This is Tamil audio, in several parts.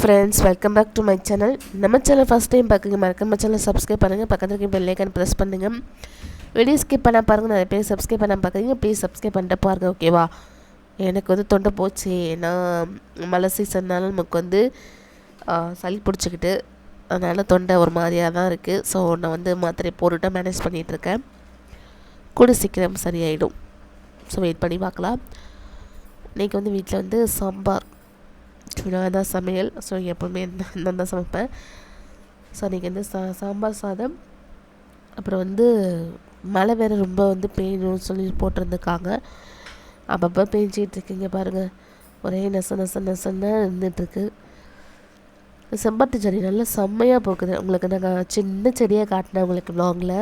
Friends, welcome back to my channel. நம்ம சேனல் ஃபஸ்ட் டைம் பார்க்குங்க, மறக்காம சேனல் சப்ஸ்கிரைப் பண்ணுங்கள். பக்கத்தில் இருக்க பெல் ஐக்கான் ப்ரெஸ் பண்ணுங்கள். வீடியோ ஸ்கிப் பண்ண பாருங்கள். நிறைய பேர் சப்ஸ்கிரைப் பண்ண பார்க்குறீங்க, ப்ளீஸ் சப்ஸ்கிரைப் பண்ணிட்டு பாருங்கள், ஓகேவா? எனக்கு வந்து தொண்டை போச்சு, ஏன்னா மழை சீசன்னால நமக்கு வந்து சளி பிடிச்சிக்கிட்டு, அதனால் தொண்டை ஒரு மாதிரியாக தான் இருக்குது. ஸோ நான் வந்து மாத்திரை போட்டுட்டு மேனேஜ் பண்ணிகிட்ருக்கேன். கூட சீக்கிரம் சரியாயிடும். ஸோ வெயிட் பண்ணி பார்க்கலாம். இன்றைக்கி வந்து வீட்டில் வந்து சாம்பார், நான் தான் சமையல். ஸோ எப்போவுமே நான் தான் சமைப்பேன். ஸோ இன்றைக்கி வந்து சாம்பார் சாதம். அப்புறம் வந்து மழை வேறு ரொம்ப வந்து பெய்யணும்னு சொல்லி போட்டிருந்துருக்காங்க. அப்பப்போ பெஞ்சிகிட்ருக்குங்க பாருங்கள். ஒரே நெசன்னு இருந்துகிட்ருக்கு. செம்பருத்தி செடி நல்லா செம்மையாக போக்குது. உங்களுக்கு நாங்கள் சின்ன செடியாக காட்டினேன் உங்களுக்கு வ்ளாகில்.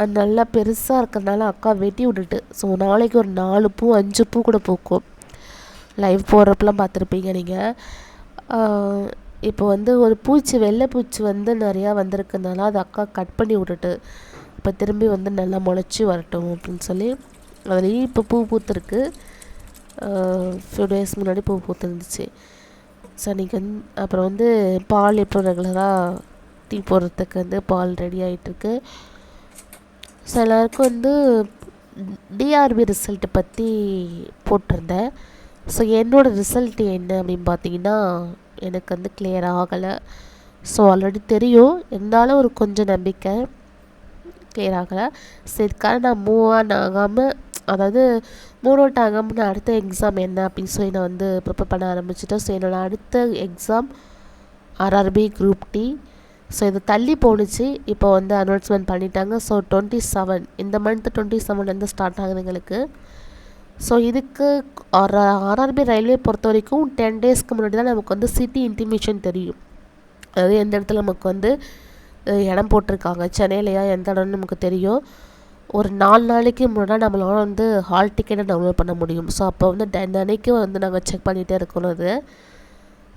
அது நல்லா பெருசாக இருக்கிறதுனால அக்கா வெட்டி விட்டுட்டு, ஸோ நாளைக்கு ஒரு 4 பூ 5 பூ கூட பூக்கும். லைவ் போடுறப்பெல்லாம் பார்த்துருப்பீங்க நீங்கள். இப்போ வந்து ஒரு பூச்சி, வெள்ளை பூச்சி வந்து நிறையா வந்திருக்குனால அது அக்கா கட் பண்ணி விட்டுட்டு, இப்போ திரும்பி வந்து நல்லா முளைச்சி வரட்டும் அப்படின்னு சொல்லி அதுலேயும் இப்போ பூ பூத்துருக்கு. ஃபியூ டேஸ் முன்னாடி பூ பூத்துருந்துச்சு. ஸோ இன்றைக்கி அப்புறம் வந்து பால் இப்போ ரெகுலராக டீ போடுறதுக்கு வந்து பால் ரெடி ஆகிட்டுருக்கு. ஸோ எல்லாருக்கும் வந்து டிஆர்பி ரிசல்ட்டை பற்றி போட்டிருந்தேன். ஸோ என்னோடய ரிசல்ட் என்ன அப்படின்னு பார்த்தீங்கன்னா, எனக்கு வந்து கிளியர் ஆகலை. ஸோ ஆல்ரெடி தெரியும், இருந்தாலும் ஒரு கொஞ்சம் நம்பிக்கை கிளியர் ஆகலை. சரிக்காக நான் மூவ் ஆன் ஆகாமல், அதாவது மூவ் அவுட் ஆகாமல் நான் அடுத்த எக்ஸாம் என்ன அப்படின்னு சொல்லி நான் வந்து ப்ரிப்பேர் பண்ண ஆரம்பிச்சிட்டேன். ஸோ என்னோடய அடுத்த exam RRB group D. So இது தள்ளி போணுச்சு, இப்போ வந்து அனௌன்ஸ்மெண்ட் பண்ணிட்டாங்க. ஸோ 27 இந்த மந்த் 27 ஸ்டார்ட் ஆகுது எங்களுக்கு. ஸோ இதுக்கு ஆர்ஆர்பி ரயில்வே பொறுத்த வரைக்கும் 10 டேஸ்க்கு முன்னாடி தான் நமக்கு வந்து சிட்டி இன்டிமேஷன் தெரியும். அதாவது எந்த இடத்துல நமக்கு வந்து இடம் போட்டிருக்காங்க, சென்னையிலையா எந்த இடம்னு நமக்கு தெரியும். ஒரு 4 நாளைக்கு முன்னாடி நம்மளால வந்து ஹால் டிக்கெட்டை டவுன்லோட் பண்ண முடியும். ஸோ அப்போ வந்து அன்னைக்கு வந்து நாங்கள் செக் பண்ணிகிட்டே இருக்கணும் அது.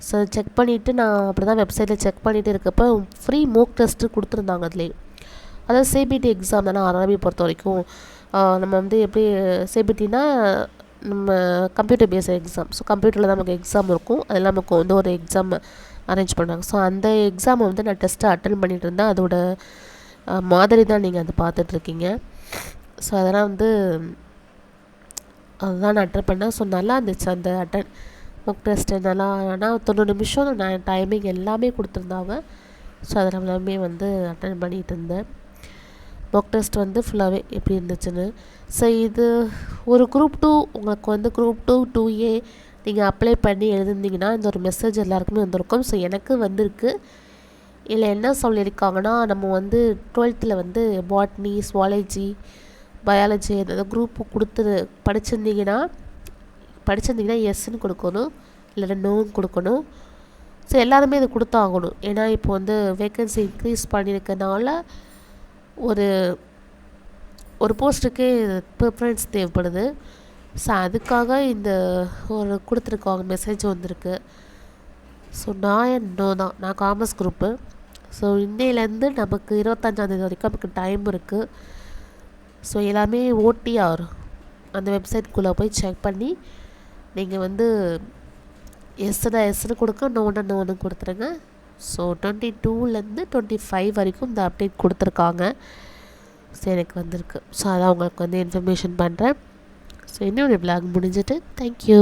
ஸோ செக் பண்ணிவிட்டு நான் அப்படி தான் வெப்சைட்டில் செக் பண்ணிகிட்டு இருக்கப்போ ஃப்ரீ மோக் டெஸ்ட்டு கொடுத்துருந்தாங்க அதுலேயே. அதாவது சிபிடி எக்ஸாம் தானே ஆர்ஆர்பி பொறுத்த வரைக்கும். நம்ம வந்து எப்படி சிபிடினா நம்ம கம்ப்யூட்டர் பேஸ்ட் எக்ஸாம். ஸோ கம்ப்யூட்டரில் தான் நமக்கு எக்ஸாம் இருக்கும், அதெல்லாம் நமக்கு வந்து ஒரு எக்ஸாம் அரேஞ்ச் பண்ணாங்க. ஸோ அந்த எக்ஸாமை வந்து நான் டெஸ்ட்டை அட்டன் பண்ணிகிட்டு இருந்தேன். அதோட மாதிரி தான் நீங்கள் அதை பார்த்துட்ருக்கீங்க. ஸோ அதெல்லாம் வந்து அதுதான் நான் அட்டன் பண்ணேன். ஸோ நல்லா இருந்துச்சு அந்த மோக் டெஸ்ட்டு. நல்லா ஆனால் 90 நிமிஷம் நான் டைமிங் எல்லாமே கொடுத்துருந்தாங்க. ஸோ அதில் எல்லாமே வந்து அட்டன் பண்ணிகிட்டு இருந்தேன். மோக் டெஸ்ட் வந்து ஃபுல்லாகவே எப்படி இருந்துச்சுன்னு. ஸோ இது ஒரு குரூப் 2, உங்களுக்கு வந்து குரூப் 2 2A நீங்கள் அப்ளை பண்ணி எழுதிருந்தீங்கன்னா இந்த ஒரு மெசேஜ் எல்லாருக்குமே வந்திருக்கும். ஸோ எனக்கு வந்திருக்கு. இதில் என்ன சொல்லியிருக்காங்கன்னா, நம்ம வந்து 12th வந்து பாட்னி, சுவாலஜி, பயாலஜி ஏதாவது குரூப்பு படிச்சிருந்தீங்கன்னா எஸ்ன்னு கொடுக்கணும், இல்லைன்னா நோன்னு கொடுக்கணும். ஸோ எல்லாருமே இது கொடுத்தாகணும். ஏன்னா இப்போ வந்து வேக்கன்சி இன்க்ரீஸ் பண்ணியிருக்கனால ஒரு போஸ்ட்டுக்கு ப்ரிஃபரன்ஸ் தேவைப்படுது. ஸோ அதுக்காக இந்த ஒரு கொடுத்துருக்காங்க, மெசேஜ் வந்திருக்கு. ஸோ நான் நான் காமர்ஸ் குரூப்பு. ஸோ இன்னையிலேருந்து நமக்கு 25ஆம் தேதி வரைக்கும் நமக்கு டைம் இருக்குது. ஸோ எல்லாமே ஓடிஆர் அந்த வெப்சைட்குள்ளே போய் செக் பண்ணி நீங்கள் வந்து எஸ்ன்னு கொடுக்க, நோன்னு கொடுத்துருங்க. ஸோ 22லேருந்து 25 வரைக்கும் இந்த அப்டேட் கொடுத்துருக்காங்க. ஸோ எனக்கு வந்திருக்கு. ஸோ அதான் உங்களுக்கு வந்து இன்ஃபர்மேஷன் பண்ணுறேன். ஸோ இன்னொரு விளாக் முடிஞ்சிட்டு தேங்க்யூ.